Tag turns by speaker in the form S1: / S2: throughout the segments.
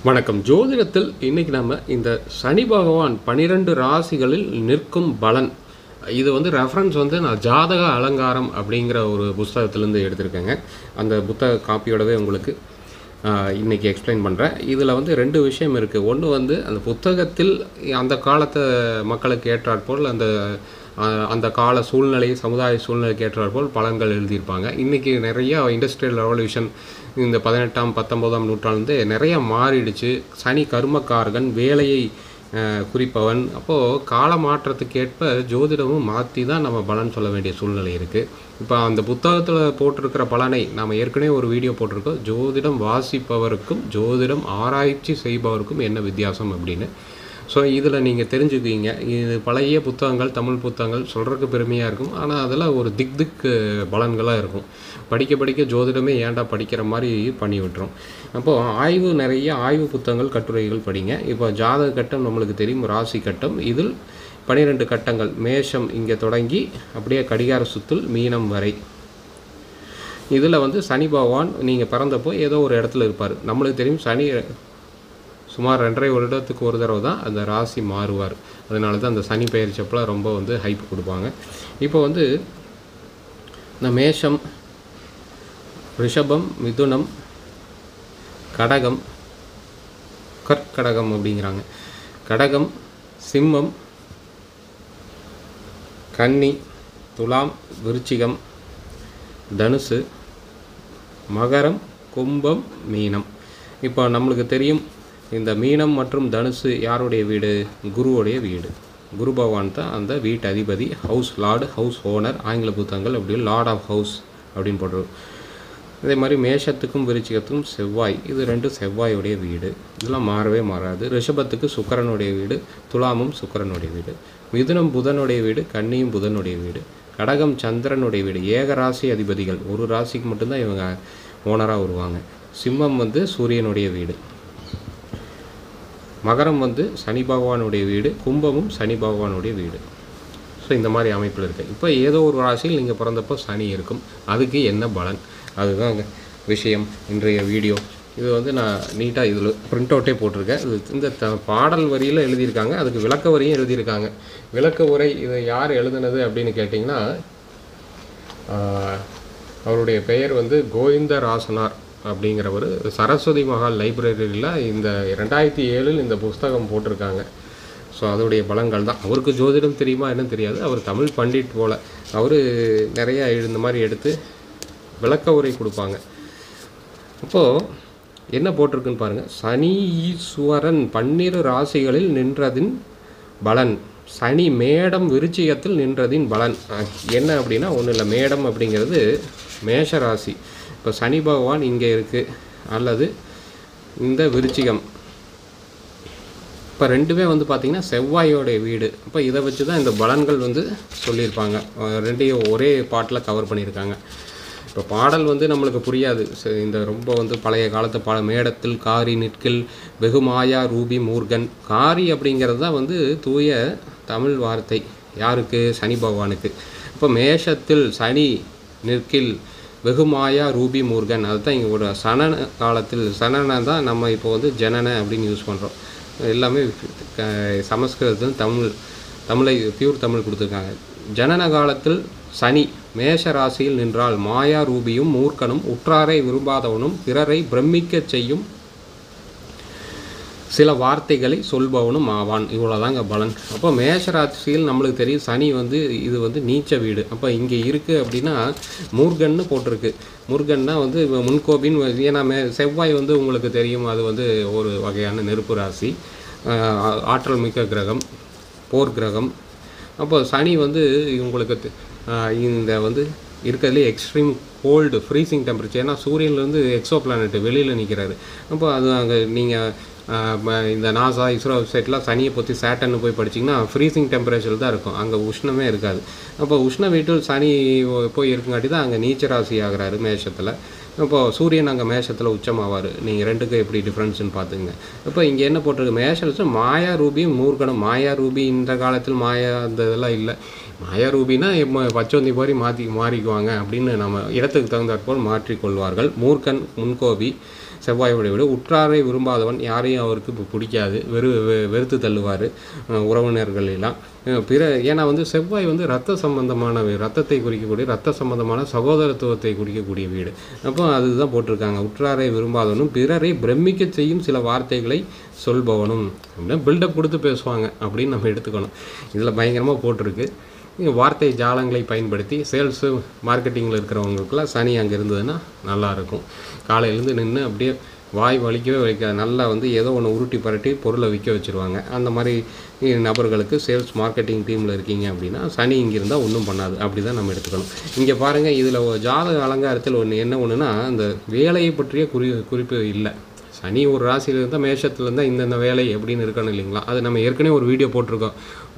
S1: வணக்கம். ஜோதிடத்தில் இன்னைக்கு நம்ம இந்த சனி பகவான் 12 ராசிகளில் நிற்கும் பலன், இது ரெஃபரன்ஸ் நான் ஜாதக அலங்காரம் அப்படிங்கிற ஒரு புஸ்தகத்திலேருந்து எடுத்திருக்கேங்க. அந்த புத்தக காப்பியோடவே உங்களுக்கு இன்றைக்கி எக்ஸ்பிளைன் பண்ணுறேன். இதில் 2 விஷயம் இருக்குது. ஒன்று அந்த புத்தகத்தில் அந்த காலத்தை மக்களுக்கு ஏற்றாற்போல் அந்த கால சூழ்நிலை, சமுதாய சூழ்நிலைக்கு ஏற்றாற்போல் பலன்கள் எழுதியிருப்பாங்க. இன்றைக்கி நிறையா இண்டஸ்ட்ரியல் ரெவல்யூஷன் இந்த 18ஆம் 19ஆம் நூற்றாண்டு நிறையா மாறிடுச்சு. சனி கர்மக்காரகன், வேலையை குறிப்பவன். அப்போது கால மாற்றத்துக்கேற்ப ஜோதிடமும் மாற்றி தான் நம்ம பலன் சொல்ல வேண்டிய சூழ்நிலை இருக்குது. இப்போ அந்த புத்தகத்தில் போட்டிருக்கிற பலனை நாம் ஏற்கனவே ஒரு வீடியோ போட்டிருக்கோம். ஜோதிடம் வாசிப்பவருக்கும் ஜோதிடம் ஆராய்ச்சி செய்பவருக்கும் என்ன வித்தியாசம் அப்படின்னு. ஸோ இதில் நீங்கள் தெரிஞ்சுக்குவீங்க. இது பழைய புத்தகங்கள், தமிழ் புத்தகங்கள் சொல்கிறதுக்கு பெருமையாக இருக்கும். ஆனால் அதில் ஒரு திக் பலன்களாக இருக்கும். படிக்க படிக்க ஜோதிடமே ஏன்டா படிக்கிற மாதிரி பண்ணி விட்டுரும். அப்போது நிறைய ஆய்வு புத்தகங்கள், கட்டுரைகள் படிங்க. இப்போ ஜாதக கட்டம் நம்மளுக்கு தெரியும், ராசி கட்டம். இதில் 12 கட்டங்கள். மேஷம் இங்கே தொடங்கி அப்படியே கடிகார சுத்தில் மீனம் வரை. இதில் சனி பகவான் நீங்கள் பிறந்தப்போ ஏதோ ஒரு இடத்துல இருப்பார். நம்மளுக்கு தெரியும் சனி சுமார் 2.5 வருடத்துக்கு ஒரு தடவை தான் அந்த ராசி மாறுவார். அதனால தான் அந்த சனி பெயர்ச்சப்பெல்லாம் ரொம்ப ஹைப் கொடுப்பாங்க. இப்போ இந்த மேஷம், ரிஷபம், மிதுனம், கடகம், கர்க்கடகம் அப்படிங்கிறாங்க. கடகம், சிம்மம், கன்னி, துலாம், விருச்சிகம், தனுசு, மகரம், கும்பம், மீனம். இப்போ நம்மளுக்கு தெரியும் இந்த மீனம் மற்றும் தனுசு யாருடைய வீடு? குருவுடைய வீடு. குரு பகவான் தான் அந்த வீட்டு அதிபதி, ஹவுஸ் லார்டு, ஹவுஸ் ஓனர். ஆங்கில புத்தகங்கள் அப்படி லார்ட் ஆஃப் ஹவுஸ் அப்படின்னு போடுறது. அதே மாதிரி மேஷத்துக்கும் விருச்சிகத்துக்கும் செவ்வாய், இது 2 செவ்வாயுடைய வீடு. இதெல்லாம் மாறவே மாறாது. ரிஷபத்துக்கு சுக்கிரனுடைய வீடு, துலாமும் சுக்கிரனுடைய வீடு. மிதுனம் புதனுடைய வீடு, கன்னியும் புதனுடைய வீடு. கடகம் சந்திரனுடைய வீடு. ஏக ராசி அதிபதிகள், ஒரு ராசிக்கு மட்டும்தான் இவங்க ஓனராக வருவாங்க. சிம்மம் சூரியனுடைய வீடு. மகரம் சனி பகவானுடைய வீடு. கும்பமும் சனி பகவானுடைய வீடு. ஸோ இந்த மாதிரி அமைப்பில் இருக்குது. இப்போ ஏதோ ஒரு ராசியில் நீங்கள் பிறந்தப்போ சனி இருக்கும். அதுக்கு என்ன பலன், அதுதான் விஷயம் இன்றைய வீடியோ. இது நான் நீட்டாக இதில் பிரிண்ட் அவுட்டே போட்டிருக்கேன். இது இந்த பாடல் வரியில் எழுதியிருக்காங்க, அதுக்கு விளக்க வரியும் எழுதியிருக்காங்க. விளக்க உரை இதை யார் எழுதுனது அப்படின்னு கேட்டிங்கன்னா, அவருடைய பெயர் கோவிந்தராசனார் அப்படிங்கிறவர். சரஸ்வதி மகால் லைப்ரரியில் இந்த 2007 இந்த புஸ்தகம் போட்டிருக்காங்க. ஸோ அதோடைய பலன்கள் தான். அவருக்கு ஜோதிடம் தெரியுமா என்னன்னு தெரியாது. அவர் தமிழ் பண்டிட் போல். அவர் நிறையா இந்த மாதிரி எடுத்து விளக்க உரை கொடுப்பாங்க. அப்போது என்ன போட்டிருக்குன்னு பாருங்கள். சனி ஈஸ்வரன் 12 ராசிகளில் நின்றதின் பலன். சனி மேடம் விருச்சிகத்தில் நின்றதின் பலன் என்ன அப்படின்னா, ஒன்றும் இல்லை. மேடம் அப்படிங்கிறது மேஷ ராசி. இப்போ சனி பகவான் இங்கே இருக்குது, அல்லது இந்த விருச்சிகம். இப்போ ரெண்டுமே பார்த்திங்கன்னா செவ்வாயோடைய வீடு. இப்போ இதை வச்சு தான் இந்த பலன்கள் சொல்லியிருப்பாங்க. ரெண்டையும் ஒரே பாட்டில் கவர் பண்ணியிருக்காங்க. இப்போ பாடல் நம்மளுக்கு புரியாது. இந்த ரொம்ப பழைய காலத்து மேடத்தில் காரி நிற்கில் வெகுமாயா ரூபி மூர்கன். காரி அப்படிங்கிறது தான் தூய தமிழ் வார்த்தை. யாருக்கு? சனி பகவானுக்கு. இப்போ மேஷத்தில் சனி நிற்கில் வெகுமாயா ரூபி மூர்கன். அதுதான் இங்கே ஒரு சனன காலத்தில். சனனை தான் நம்ம இப்போ ஜனன அப்படின்னு யூஸ் பண்ணுறோம். எல்லாமே சமஸ்கிருதத்தில் தமிழை பியூர் தமிழ் கொடுத்துருக்காங்க. ஜனன காலத்தில் சனி மேஷ ராசியில் நின்றால் மாயா ரூபியும் மூர்க்கனும் உற்றாரை விரும்பாதவனும் பிறரை பிரமிக்க செய்யும் சில வார்த்தைகளை சொல்பவனும் ஆவான். இவ்வளோதாங்க பலன். அப்போ மேஷ ராசியில் நம்மளுக்கு தெரியும் சனி இது நீச்ச வீடு. அப்போ இங்கே இருக்குது அப்படின்னா மூர்கன்னு போட்டிருக்கு. மூர்கன்னா முன்கோபின். ஏன்னா செவ்வாய் உங்களுக்கு தெரியும், அது ஒரு வகையான நெருப்பு ராசி, ஆற்றல் மிக்க கிரகம், போர் கிரகம். அப்போ சனி உங்களுக்கு இந்த இருக்கிறதுலே எக்ஸ்ட்ரீம் கோல்டு, ஃப்ரீசிங் டெம்பரேச்சர். ஏன்னா சூரியன்லேருந்து எக்ஸோ பிளானட் வெளியில் நிற்கிறாரு. அப்போ அது அங்கே நீங்கள் இந்த நாசா, இஸ்ரோ வெப்சைட்லாம் சனியை பற்றி சேட்டன்னு போய் படிச்சிங்கன்னா ஃப்ரீசிங் டெம்பரேச்சர் தான் இருக்கும், அங்கே உஷ்ணமே இருக்காது. அப்போ உஷ்ண வீட்டில் சனி போய் இருக்குங்காட்டி தான் அங்கே நீச்ச ராசி ஆகிறாரு மேஷத்தில். இப்போது சூரியன் அங்கே மேஷத்தில் உச்சமாவார். நீங்கள் ரெண்டுக்கும் எப்படி டிஃப்ரென்ஸ்னு பார்த்துங்க. இப்போ இங்கே என்ன போட்டிருக்கு? மேஷத்தில் மாயா ரூபி மூர்க்கணும். மாயா ரூபி இந்த காலத்தில் மாயா அந்த இதெல்லாம் இல்லை. மாயா ரூபினா பச்சோந்தி மாதிரி மாறிக்குவாங்க அப்படின்னு நம்ம இடத்துக்கு தகுந்தாற்போல் மாற்றிக்கொள்வார்கள். மூர்க்கன் முன்கோபி. செவ்வாயோடைய வீடு. உற்றாரை விரும்பாதவன், யாரையும் அவருக்கு இப்போ பிடிக்காது, வெறுத்து தள்ளுவார் உறவினர்கள் எல்லாம். ஏன்னா வந்து செவ்வாய் வந்து ரத்த சம்பந்தமான ரத்தத்தை குறிக்கக்கூடிய ரத்த சம்பந்தமான சகோதரத்துவத்தை குறிக்கக்கூடிய வீடு. அப்போ அதுதான் போட்டிருக்காங்க, உற்றாரை விரும்பாதவனும் பிறரை பிரமிக்க செய்யும் சில வார்த்தைகளை சொல்பவனும் அப்படின்னா பில்டப் கொடுத்து பேசுவாங்க அப்படின்னு நம்ம எடுத்துக்கணும். இதில் பயங்கரமாக போட்டிருக்கு. வார்த்தை ஜாலங்களை பயன்படுத்தி சேல்ஸு மார்க்கெட்டிங்கில் இருக்கிறவங்களுக்குலாம் சனி அங்கே இருந்ததுன்னா நல்லாயிருக்கும். காலையிலேருந்து நின்று அப்படியே வாய் வலிக்கவே வைக்காது, நல்லா வந்து ஏதோ ஒன்று உருட்டி பரட்டி பொருளை விற்க வச்சுருவாங்க. அந்த மாதிரி நபர்களுக்கு சேல்ஸ் மார்க்கெட்டிங் டீமில் இருக்கீங்க அப்படின்னா சனி இங்கே இருந்தால் ஒன்றும் பண்ணாது, அப்படி தான் நம்ம எடுத்துக்கணும். இங்கே பாருங்கள், இதில் ஜாதக அலங்காரத்தில் ஒன்றுனா இந்த வேலையை பற்றிய குறிப்பு இல்லை. சனி ஒரு ராசியில் இருந்தால் மேஷத்தில் இருந்தால் இந்தந்த வேலை எப்படின்னு இருக்கணும் இல்லைங்களா? அது நம்ம ஏற்கனவே ஒரு வீடியோ போட்டிருக்கோம்.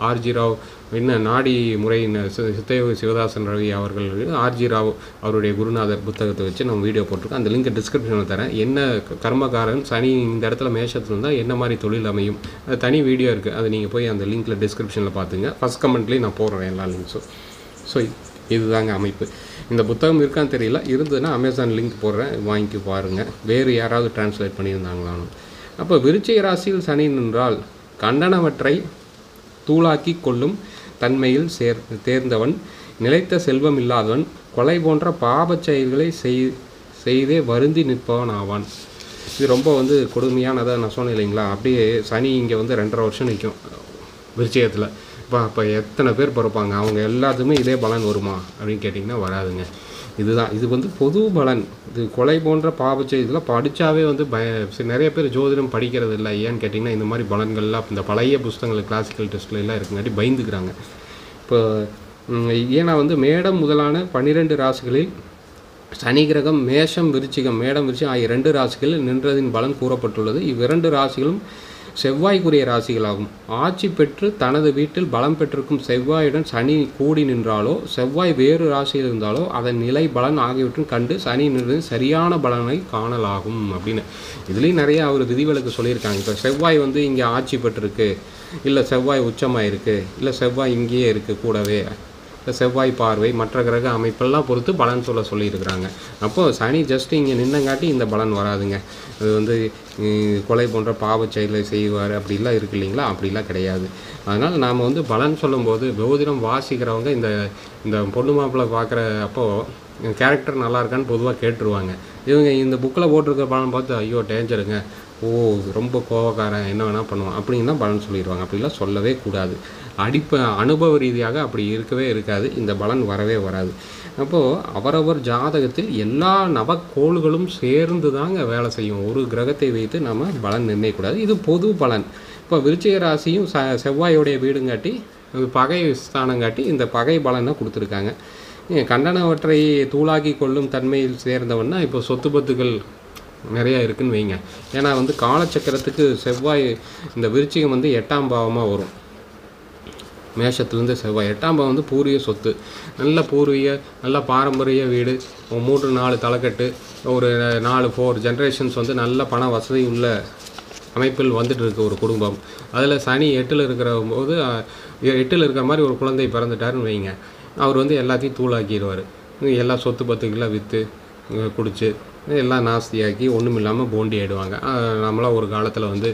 S1: ஆர்ஜி ராவ் நாடி முறையின் சித்தயோகி சிவதாசன் ரவி அவர்கள் ஆர்ஜி ராவ் அவருடைய குருநாதர் புத்தகத்தை வச்சு நம்ம வீடியோ போட்டிருக்கோம். அந்த லிங்க் டிஸ்கிரிப்ஷனில் தரேன். என்ன கர்மகாரன் சனி இந்த இடத்துல மேஷத்தில் இருந்தால் என்ன மாதிரி தொழில் அமையும், அது தனி வீடியோ இருக்குது. அது நீங்கள் போய் அந்த லிங்க்கில் டிஸ்கிரிப்ஷனில் பார்த்துங்க. ஃபஸ்ட் கமெண்ட்லேயும் நான் போடுறேன் எல்லா லிங்க்ஸும். ஸோ இதுதாங்க அமைப்பு. இந்த புத்தகம் இருக்கான்னு தெரியல, இருந்ததுன்னா அமேசான் லிங்க் போடுறேன், வாங்கி பாருங்கள். வேறு யாராவது டிரான்ஸ்லேட் பண்ணியிருந்தாங்களான்னு. அப்போ விருச்சிக ராசியில் சனி நின்றால் கண்டனவற்றை தூளாக்கி கொள்ளும் தன்மையில் தேர்ந்தவன், நிலைத்த செல்வம் இல்லாதவன், கொலை போன்ற பாபச் செயல்களை செய்தே வருந்தி நிற்பவன் ஆவான். இது ரொம்ப வந்து கொடுமையானதாக நான் சொன்னேன் இல்லைங்களா? அப்படியே சனி இங்கே வந்து 2.5 வருஷம் நிற்கும் விருச்சிகத்தில். அப்போ எத்தனை பேர் பிறப்பாங்க, அவங்க எல்லாத்துக்குமே இதே பலன் வருமா அப்படின்னு கேட்டிங்கன்னா வராதுங்க. இது வந்து பொது பலன். இது கொலை போன்ற பாபச்சை இதெல்லாம் படித்தாவே வந்து நிறைய பேர் ஜோதிடம் படிக்கிறது இல்லை. ஏன்னு கேட்டிங்கன்னா இந்த மாதிரி பலன்கள்லாம் இந்த பழைய புஸ்தகங்கள் கிளாசிக்கல் டெஸ்ட்டில் எல்லாம் இருக்குங்காட்டி பயந்துக்கிறாங்க. இப்போ ஏன்னா வந்து மேடம் முதலான 12 ராசிகளில் சனி கிரகம் மேஷம் விருச்சிகம் ஆகிய 2 ராசிகளில் நின்றதின் பலன் கூறப்பட்டுள்ளது. இவ்விரண்டு ராசிகளும் செவ்வாய்க்குரிய ராசிகளாகும். ஆட்சி பெற்று தனது வீட்டில் பலம் பெற்றிருக்கும் செவ்வாயுடன் சனி கூடி நின்றாலோ, செவ்வாய் வேறு ராசியில் இருந்தாலோ அதன் நிலை பலன் ஆகியவற்றும் கண்டு சனி நின்றது சரியான பலனை காணலாகும் அப்படின்னு இதுலேயும் நிறைய அவர் விதிவிலக்கு சொல்லியிருக்காங்க. இப்போ செவ்வாய் வந்து இங்கே ஆட்சி பெற்றிருக்கு, இல்லை செவ்வாய் உச்சமாயிருக்கு, இல்லை செவ்வாய் இங்கேயே இருக்குது கூடவே, செவ்வாய் பார்வை மற்ற கிரக அமைப்பெல்லாம் பொறுத்து பலன் சொல்லியிருக்கிறாங்க. அப்போது சனி ஜஸ்ட் இங்கே நின்னங்காட்டி இந்த பலன் வராதுங்க. அது வந்து கொலை போன்ற பாவச் செயலை செய்வார் அப்படிலாம் இருக்குது இல்லைங்களா? அப்படிலாம் கிடையாது. அதனால் நாம் வந்து பலன் சொல்லும்போது ஜோதிடம் வாசிக்கிறவங்க இந்த பொண்ணு மாப்பிள்ளை பார்க்குற அப்போது கேரக்டர் நல்லா இருக்கான்னு பொதுவாக கேட்டுருவாங்க. இவங்க இந்த புக்கில் போட்டிருக்க பலன் பார்த்து ஐயோ டேஞ்சருங்க, ரொம்ப கோவக்காரன், என்ன வேணால் பண்ணுவான் அப்படின்னு தான் பலன் சொல்லிடுவாங்க. அப்படிலாம் சொல்லவே கூடாது. அனுபவ ரீதியாக அப்படி இருக்கவே இருக்காது. இந்த பலன் வரவே வராது. அப்போது அவரவர் ஜாதகத்தில் எல்லா நவக்கோள்களும் சேர்ந்து தாங்க வேலை செய்யும். ஒரு கிரகத்தை வைத்து நம்ம பலன் நிர்ணயிக்கூடாது. இது பொது பலன். இப்போ விருச்சிக ராசியும் செவ்வாயோடைய வீடுங்காட்டி பகை ஸ்தானங்காட்டி இந்த பகை பலனை கொடுத்துருக்காங்க. கண்டனவற்றை தூளாக்கி கொள்ளும் தன்மையில் சேர்ந்தவன்னா இப்போ சொத்து பத்துக்கள் நிறையா இருக்குதுன்னு வைங்க. ஏன்னா வந்து காலச்சக்கரத்துக்கு செவ்வாய் இந்த விருச்சிகம் வந்து 8ஆம் பாவமாக வரும். மேஷத்துலேருந்து செவ்வாய் 8ஆம் பாவம் வந்து பூர்வீக சொத்து, நல்ல பூர்வீக நல்ல பாரம்பரிய வீடு, 3-4 தலைக்கட்டு, ஒரு 4-4 ஜென்ரேஷன்ஸ் வந்து நல்ல பண வசதி உள்ள அமைப்பில் வந்துட்டு இருக்க ஒரு குடும்பம். அதில் சனி 8ல் இருக்கிற போது 8ல் இருக்கிற மாதிரி ஒரு குழந்தை பிறந்துட்டாருன்னு வைங்க. அவர் வந்து எல்லாத்தையும் தூளாக்கிடுவார். எல்லா சொத்து பத்துக்கெல்லாம் விற்று குடிச்சு எல்லாம் நாஸ்தியாக்கி ஒன்றும் இல்லாமல் போண்டி ஆகிடுவாங்க. நம்மளாம் ஒரு காலத்தில் வந்து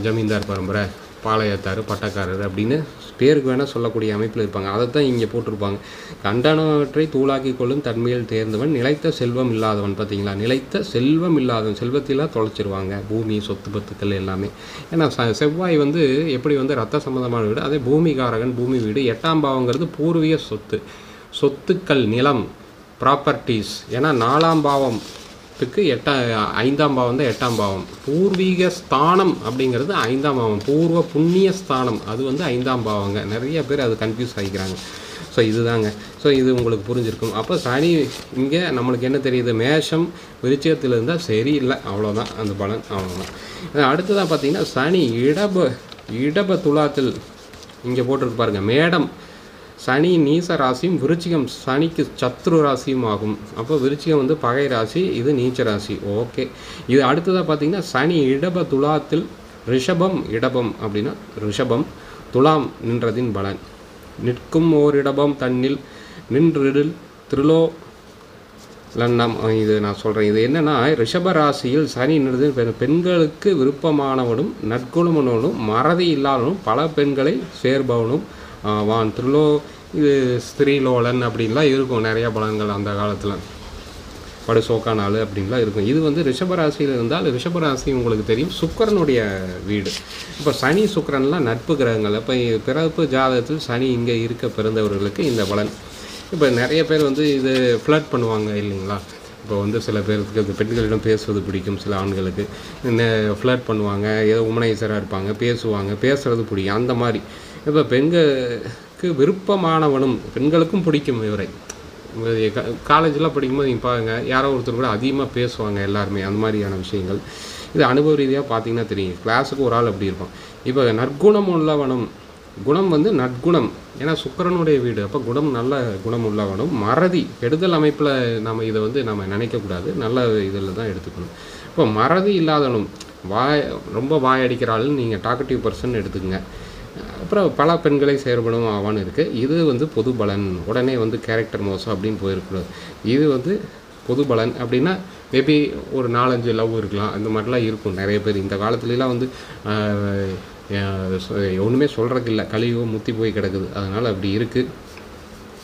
S1: ஜமீன்தார் பரம்பரை, பாளையத்தார், பட்டக்காரர் அப்படின்னு பேருக்கு வேணால் சொல்லக்கூடிய அமைப்பில் இருப்பாங்க. அதை தான் இங்கே போட்டிருப்பாங்க. கண்டனவற்றை தூளாக்கி கொள்ளும் தன்மையில் தேர்ந்தவன், நிலைத்த செல்வம் இல்லாதவன். பார்த்தீங்களா, நிலைத்த செல்வம் இல்லாதவன், செல்வத்திலாம் தொலைச்சிருவாங்க, பூமி சொத்து பத்துக்கள் எல்லாமே. ஏன்னா செவ்வாய் வந்து எப்படி வந்து ரத்த சம்பந்தமான வீடு, அதே பூமிகாரகன், பூமி வீடு. 8ஆம் பாவங்கிறது பூர்வீக சொத்துக்கள், நிலம், ப்ராப்பர்ட்டிஸ். ஏன்னா 4ஆம் பாவம் 5ஆம் பாவம் தான் 8ஆம் பாவம். பூர்வீக ஸ்தானம் அப்படிங்கிறது 5ஆம் பாவம். பூர்வ புண்ணிய ஸ்தானம் அது வந்து 5ஆம் பாவங்க. நிறைய பேர் அது கன்ஃபியூஸ் ஆகிக்கிறாங்க. ஸோ இதுதாங்க. ஸோ இது உங்களுக்கு புரிஞ்சிருக்கும். அப்போ சனி இங்கே நம்மளுக்கு என்ன தெரியுது, மேஷம் விருச்சிகத்தில் இருந்தால் சரியில்லை, அவ்வளோதான் அந்த பலன், அவ்வளோதான். அடுத்ததான் பார்த்தீங்கன்னா சனி இடப துலாத்தில் இங்கே போட்டிருக்கு பாருங்கள். மேடம் சனி நீச ராசியும், விருச்சிகம் சனிக்கு சத்ரு ராசியும் ஆகும். அப்போ விருச்சிகம் வந்து பகை ராசி, இது நீச்ச ராசி. ஓகே. இது அடுத்ததாக பார்த்தீங்கன்னா சனி இடப துலாத்தில் இடபம் அப்படின்னா ரிஷபம் துலாம் நின்றதின் பலன். நிற்கும் ஓரிடபம் தன்னில் நின்றிடில் லக்னம் இது நான் சொல்கிறேன். இது என்னென்னா, ரிஷப ராசியில் சனி நின்றது பெண்களுக்கு விருப்பமானவனும் நற்குணமுள்ளவனும் மறதி இல்லாதவனும் பல பெண்களை சேர்பவனும் வான் திருலோ இது ஸ்திரீலோலன் அப்படின்லாம் இருக்கும் நிறையா பலன்கள் அந்த காலத்தில். படுசோக்கா நாள் அப்படின்லாம் இருக்கும். இது வந்து ரிஷபராசியில் இருந்தால், ரிஷபராசி உங்களுக்கு தெரியும் சுக்கிரனுடைய வீடு. இப்போ சனி சுக்கிரன்லாம் நட்பு கிரகங்கள். இப்போ பிறப்பு ஜாதகத்தில் சனி இங்கே இருக்க பிறந்தவர்களுக்கு இந்த பலன். இப்போ நிறைய பேர் வந்து இது ஃப்ளர்ட் பண்ணுவாங்க இல்லைங்களா. இப்போ வந்து சில பேருக்கு இந்த பெண்களிடம் பேசுவது பிடிக்கும், சில ஆண்களுக்கு ஃப்ளர்ட் பண்ணுவாங்க, ஏதோ உமனைசராக இருப்பாங்க, பேசுகிறது பிடிக்கும். அந்த மாதிரி இப்போ பெண்களுக்கு விருப்பமானவனும் பெண்களுக்கும் பிடிக்கும் இவரை. காலேஜெலாம் படிக்கும்போது நீங்கள் பாருங்க, யாரோ ஒருத்தர் கூட அதிகமாக பேசுவாங்க எல்லாருமே, அந்த மாதிரியான விஷயங்கள். இது அனுபவ ரீதியாக பார்த்தீங்கன்னா தெரியும். கிளாஸுக்கு ஒரு ஆள் அப்படி இருக்கும். இப்போ நற்குணம் உள்ளவனும், குணம் வந்து நற்குணம், ஏன்னா சுக்கிரனுடைய வீடு. அப்போ குணம் நல்ல குணம் உள்ளவனும் மறதி கெடுதல் அமைப்பில் நம்ம இதை வந்து நம்ம நினைக்கக்கூடாது, நல்ல இதில் தான் எடுத்துக்கணும். இப்போ மறதி இல்லாதவனும் ரொம்ப வாயடிக்கிறாள்னு நீங்கள் டாக்கட்டிவ் பர்சன் எடுத்துக்கங்க. அப்புறம் பல பெண்களை செயல்படும் ஆவான்னு இருக்குது. இது வந்து பொது பலன். உடனே வந்து கேரக்டர் மோசம் அப்படின்னு போயிருக்கூடாது. இது வந்து பொது பலன் அப்படின்னா மேபி ஒரு 4-5 லவ் இருக்கலாம், அந்த மாதிரிலாம் இருக்கும். நிறைய பேர் இந்த காலத்துலலாம் வந்து ஒன்றுமே சொல்கிறதுக்கு இல்லை, கலியுகம் முத்தி போய் கிடக்குது, அதனால் அப்படி இருக்குது.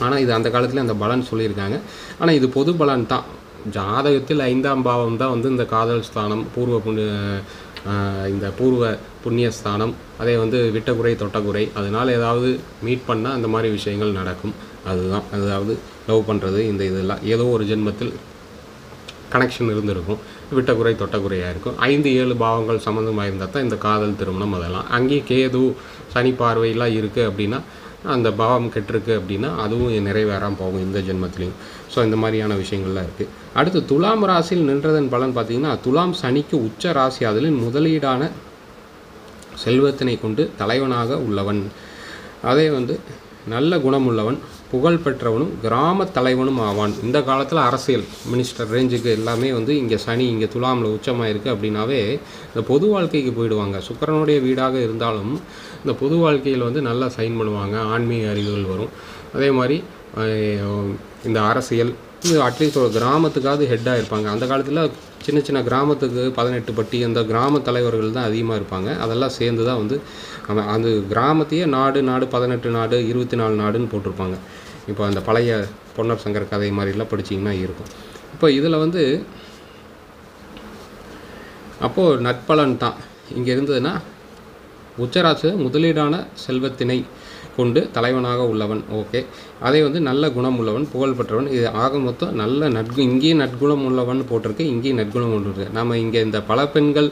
S1: ஆனால் இது அந்த காலத்தில் அந்த பலன் சொல்லியிருக்காங்க. ஆனால் இது பொது பலன் தான். ஜாதகத்தில் 5ஆம் பாவம் தான் வந்து இந்த காதல் ஸ்தானம், இந்த பூர்வ புண்ணியஸ்தானம், அதே வந்து விட்டகுறை தொட்டகுறை. அதனால் ஏதாவது மீட் பண்ணால் அந்த மாதிரி விஷயங்கள் நடக்கும். அதுதான், அதாவது லவ் பண்ணுறது, இந்த இதெல்லாம் ஏதோ ஒரு ஜென்மத்தில் கனெக்ஷன் இருந்திருக்கும், விட்டகுறை தொட்டகுறையாக இருக்கும். 5-7 பாவங்கள் சம்மந்தமாக இருந்தால் தான் இந்த காதல் திருமணம். அதெல்லாம் அங்கேயும் கேது சனி பார்வையெல்லாம் இருக்குது அப்படின்னா, அந்த பாவம் கெட்டிருக்கு அப்படின்னா அதுவும் நிறைவேறாமல் போகும் இந்த ஜென்மத்திலையும். ஸோ இந்த மாதிரியான விஷயங்கள்லாம் இருக்குது. அடுத்து துலாம் ராசியில் நின்றதன் பலன் பார்த்திங்கன்னா, துலாம் சனிக்கு உச்ச ராசி, அதில் முதலீடான செல்வத்தினை கொண்டு தலைவனாக உள்ளவன். அதே வந்து நல்ல குணமுள்ளவன், புகழ் பெற்றவனும் கிராம தலைவனும் ஆவான். இந்த காலத்தில் அரசியல் மினிஸ்டர் ரேஞ்சுக்கு எல்லாமே வந்து இங்கே சனி இங்கே துலாமில் உச்சமாக இருக்குது அப்படின்னாவே இந்த பொது வாழ்க்கைக்கு போயிடுவாங்க. சுக்கிரனுடைய வீடாக இருந்தாலும் இந்த பொது வாழ்க்கையில் வந்து நல்லா சைன் பண்ணுவாங்க, ஆன்மீக அறிவுகள் வரும். அதே மாதிரி இந்த அரசியல், இது அட்லீஸ்ட் ஒரு கிராமத்துக்காவது ஹெட்டாக இருப்பாங்க. அந்த காலத்தில் சின்ன சின்ன கிராமத்துக்கு 18 பட்டி அந்த கிராம தலைவர்கள் தான் அதிகமாக இருப்பாங்க. அதெல்லாம் சேர்ந்து தான் வந்து அந்த கிராமத்தையே நாடு 18 நாடு 24 நாடுன்னு போட்டிருப்பாங்க. இப்போ அந்த பழைய பொன்னர் சங்கர் கதை மாதிரிலாம் படிச்சிங்கன்னா இருக்கும். இப்போ இதில் வந்து அப்போது நட்பலன் தான் இங்கே இருந்ததுன்னா, உச்சராசி முதலீடான செல்வத்தினை கொண்டு தலைவனாக உள்ளவன். ஓகே. அதே வந்து நல்ல குணம் உள்ளவன், புகழ் பெற்றவன். இது ஆக மொத்தம் நல்ல இங்கேயும் நற்குணம் உள்ளவன் போட்டிருக்கு, இங்கேயும் நற்குணம் ஒன்று இருக்குது. நம்ம இங்கே இந்த பல பெண்கள்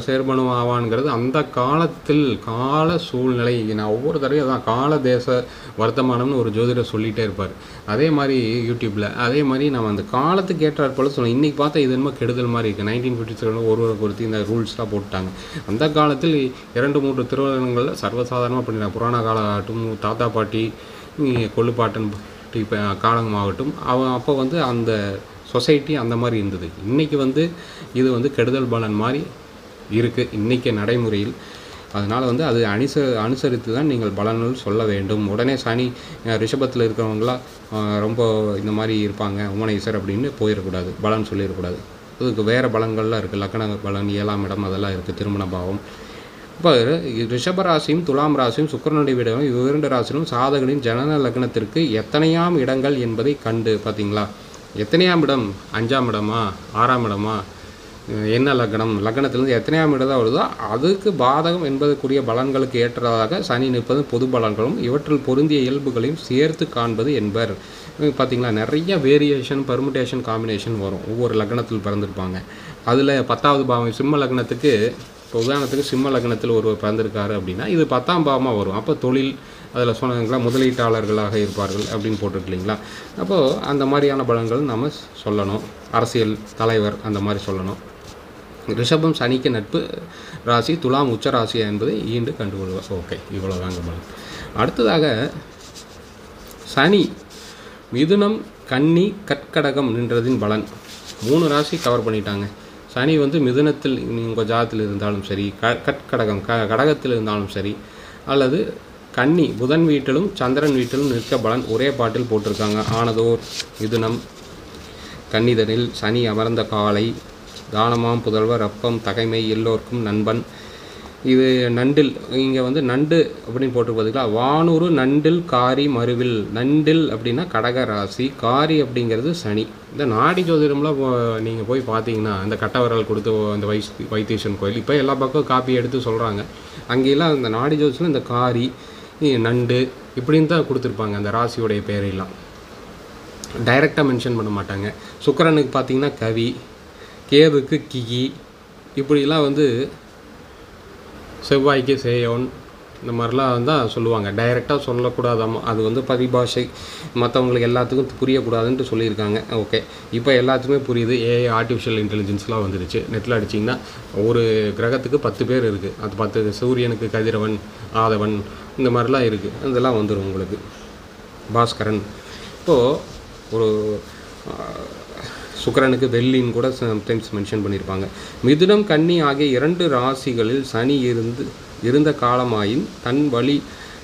S1: சேர்மனும் ஆவான்ங்கிறது அந்த காலத்தில் கால சூழ்நிலை. நான் ஒவ்வொரு தடவையும் அதான் கால தேச வர்த்தமானம்னு ஒரு ஜோதிடர் சொல்லிகிட்டே இருப்பார். அதே மாதிரி யூடியூப்பில் அதே மாதிரி நம்ம அந்த காலத்துக்கு ஏற்றாற் போல சொல்லணும். இன்றைக்கி பார்த்தா இது என்னமோ கெடுதல் மாதிரி இருக்குது. 1957 ஒருவரை குறித்து இந்த ரூல்ஸ்லாம் போட்டாங்க. அந்த காலத்தில் 2-3 திருமணங்களில் சர்வசாதாரணமாக பண்ணிட்டாங்க. புராண காலம் ஆகட்டும், தாத்தா பாட்டி கொள்ளுப்பாட்டன் காலமாகட்டும், அப்போ வந்து அந்த சொசைட்டி அந்த மாதிரி இருந்தது. இன்றைக்கி வந்து இது வந்து கெடுதல் பலன் மாதிரி இருக்குது இன்றைக்கி நடைமுறையில். அதனால் வந்து அது அனுசரித்து தான் நீங்கள் பலன்கள் சொல்ல வேண்டும். உடனே சனி ரிஷபத்தில் இருக்கிறவங்களாம் ரொம்ப இந்த மாதிரி இருப்பாங்க உமனைசர் அப்படின்னு போயிடக்கூடாது, பலன் சொல்லிடக்கூடாது. அதுக்கு வேறு பலன்கள்லாம் இருக்குது. லக்ன பலன், 7ஆம் இடம் அதெல்லாம் இருக்குது, திருமண பாவம். இப்போ ரிஷபராசியும் துலாம் ராசியும் சுக்கிரனுடைய வீடும் இவ்விரண்டு ராசியும் சாதகனின் ஜனன லக்னத்திற்கு எத்தனையாம் இடங்கள் என்பதை கண்டு பார்த்தீங்களா. எத்தனையாம் இடம், 5ஆம் இடமா 6ஆம் இடமா, என்ன லக்னத்திலேருந்து எத்தனையாம் இடம் தான் வருதோ அதுக்கு பாதகம் என்பதற்குரிய பலன்களுக்கு ஏற்றதாக சனி நிற்பது பொது பலன்களும் இவற்றில் பொருந்திய இயல்புகளையும் சேர்த்து காண்பது என்பர். பார்த்திங்களா, நிறைய வேரியேஷன், பெர்முடேஷன், காம்பினேஷன் வரும். ஒவ்வொரு லக்னத்தில் பிறந்திருப்பாங்க. அதில் 10வது பாவம் சிம்ம லக்னத்துக்கு, இப்போ உதாரணத்துக்கு சிம்ம லக்னத்தில் ஒருவர் பிறந்திருக்காரு அப்படின்னா இது 10ஆம் பாவமாக வரும். அப்போ தொழில், அதில் சொன்னாங்களா முதலீட்டாளர்களாக இருப்பார்கள் அப்படின்னு போட்டிருக்கு இல்லைங்களா. அப்போது அந்த மாதிரியான பலன்கள் நம்ம சொல்லணும். அரசியல் தலைவர் அந்த மாதிரி சொல்லணும். ரிஷபம் சனிக்கு நட்பு ராசி, துலாம் உச்ச ராசி என்பதை ஈண்டு கண்டுகொள்வார். ஓகே, இவ்வளோ தாங்க பலன். அடுத்ததாக சனி மிதுனம், கன்னி, கற்கடகம் நின்றதின் பலன். 3 ராசி கவர் பண்ணிட்டாங்க. சனி வந்து மிதுனத்தில் உங்கள் ஜாதத்தில் இருந்தாலும் சரி, கற்கடகம் கடகத்தில் இருந்தாலும் சரி, அல்லது கன்னி புதன் வீட்டிலும் சந்திரன் வீட்டிலும் நிற்க பலன் ஒரே பாட்டில் போட்டிருக்காங்க. ஆனதோர் மிதுனம், கன்னிதனில் சனி அமர்ந்த காலை தானமாம் புதல்வர் அப்பம் தகைமை எல்லோருக்கும் நண்பன். இது நண்டில் இங்கே வந்து நண்டு அப்படின்னு போட்டு பார்த்தீங்களா, வானூறு நண்டில் காரி மருவில். நண்டில் அப்படின்னா கடக ராசி, காரி அப்படிங்கிறது சனி. இந்த நாடி ஜோதிடம்லாம் நீங்கள் போய் பார்த்தீங்கன்னா இந்த கட்டவரல் கொடுத்து இந்த வைத்தீஸ்வரன் கோயில் இப்போ எல்லா பக்கம் காப்பி எடுத்து சொல்கிறாங்க. அங்கெல்லாம் இந்த நாடி ஜோதிடத்தில் இந்த காரி நண்டு இப்படின்னு தான் கொடுத்துருப்பாங்க. அந்த ராசியோடைய பேரெல்லாம் டைரெக்டாக மென்ஷன் பண்ண மாட்டாங்க. சுக்கிரனுக்கு பார்த்தீங்கன்னா கவி, கேதுக்கு கிகி, இப்படிலாம் வந்து செவ்வாய்க்கு சேயோன், இந்த மாதிரிலாம் தான் சொல்லுவாங்க. டைரெக்டாக சொல்லக்கூடாதாமா, அது வந்து பரிபாஷை, மற்றவங்களுக்கு எல்லாத்துக்கும் புரியக்கூடாதுன்ட்டு சொல்லியிருக்காங்க. ஓகே, இப்போ எல்லாத்துக்குமே புரியுது. ஏஐ ஆர்டிஃபிஷியல் இன்டெலிஜென்ஸ்லாம் வந்துடுச்சு. நெட்டில் அடிச்சிங்கன்னா ஒரு கிரகத்துக்கு 10 பேர் இருக்குது. அது 10 சூரியனுக்கு கதிரவன், ஆதவன், இந்த மாதிரிலாம் இருக்குது. அதெல்லாம் வந்துடும் உங்களுக்கு. பாஸ்கரன். இப்போது ஒரு சுக்கிரனுக்கு வெள்ளின்னு கூட சம்டைம்ஸ் மென்ஷன் பண்ணியிருப்பாங்க. மிதுனம் கன்னி ஆகிய 2 ராசிகளில் சனி இருந்த காலமாயின் தன் வழி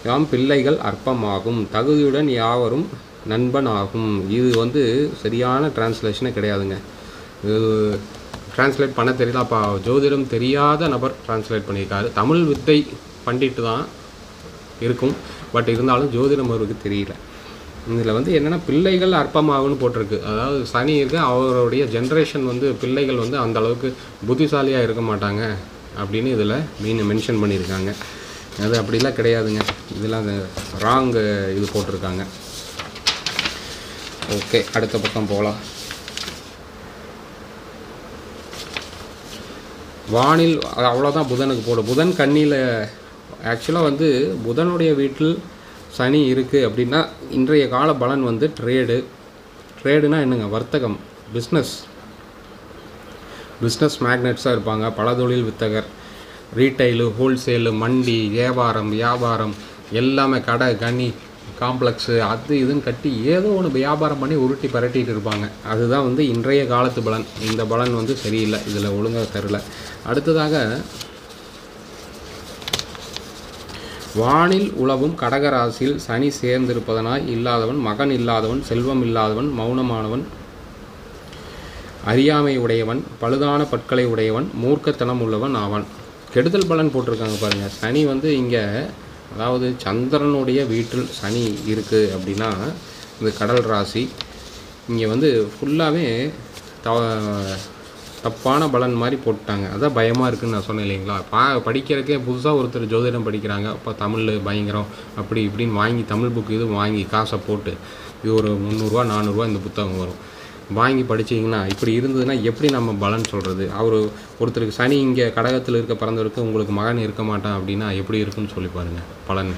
S1: யாம் பிள்ளைகள் அற்பமாகும், தகுதியுடன் யாவரும் நண்பன் ஆகும். இது வந்து சரியான டிரான்ஸ்லேஷனே கிடையாதுங்க. இது டிரான்ஸ்லேட் பண்ண தெரியல. அப்போ ஜோதிடம் தெரியாத நபர் டிரான்ஸ்லேட் பண்ணியிருக்காரு. தமிழ் வித்தை பண்டிட்டு தான் இருக்கும், பட் இருந்தாலும் ஜோதிடம் அவருக்கு தெரியல. இதில் வந்து என்னென்னா பிள்ளைகள் அற்பமாகும்னு போட்டிருக்கு. அதாவது சனி இருக்க அவருடைய ஜென்ரேஷன் வந்து பிள்ளைகள் வந்து அந்த அளவுக்கு புத்திசாலியாக இருக்க மாட்டாங்க அப்படின்னு இதில் மென்ஷன் பண்ணியிருக்காங்க. அது அப்படிலாம் கிடையாதுங்க. இதெல்லாம் அந்த ராங் இது போட்டிருக்காங்க. ஓகே, அடுத்த பக்கம் போகலாம். வானில் அவ்வளோதான் புதனுக்கு போடும். புதன் கன்னியில் ஆக்சுவலாக வந்து புதனுடைய வீட்டில் சனி இருக்குது அப்படின்னா இன்றைய கால பலன் வந்து ட்ரேடுனா என்னங்க, வர்த்தகம், பிஸ்னஸ் மேக்னெட்ஸாக இருப்பாங்க. பல தொழில் வித்தகர், ரீட்டைலு, ஹோல்சேலு, மண்டி, வியாபாரம் எல்லாமே, கடை கனி காம்ப்ளெக்ஸு அது இதுன்னு கட்டி ஏதோ ஒன்று வியாபாரம் பண்ணி உருட்டி பரட்டிகிட்டு இருப்பாங்க. அதுதான் வந்து இன்றைய காலத்து பலன். இந்த பலன் வந்து சரியில்லை, இதில் ஒழுங்காக தரல. அடுத்ததாக வானில் உளவும் கடகராசியில் சனி சேர்ந்திருப்பதனாய் இல்லாதவன், மகன் இல்லாதவன், செல்வம் இல்லாதவன், மௌனமானவன், அறியாமை உடையவன், பழுதான பற்களை உடையவன், மூர்க்கத்தனம் உள்ளவன் ஆவான். கெடுதல் பலன் போட்டிருக்காங்க பாருங்கள். சனி வந்து இங்கே அதாவது சந்திரனுடைய வீட்டில் சனி இருக்குது அப்படின்னா இந்த கடல் ராசி இங்கே வந்து ஃபுல்லாகவே தப்பான பலன் மாதிரி போட்டாங்க. அதான் பயமாக இருக்குதுன்னு நான் சொன்னேன் இல்லைங்களா. படிக்கிறதுக்கே புதுசாக ஒருத்தர் ஜோதிடம் படிக்கிறாங்க. அப்போ தமிழ் பயங்கரம் அப்படி இப்படின்னு வாங்கி தமிழ் புக்கு இது வாங்கி காசை போட்டு இது ஒரு 300 400 இந்த புத்தகம் வரும். வாங்கி படிச்சிங்கன்னா இப்படி இருந்ததுன்னா எப்படி நம்ம பலன் சொல்கிறது? ஒருத்தருக்கு சனி இங்கே கடகத்தில் இருக்க பிறந்தவருக்கு உங்களுக்கு மகன் இருக்க மாட்டான் அப்படின்னா எப்படி இருக்குன்னு சொல்லி பாருங்கள் பலன்.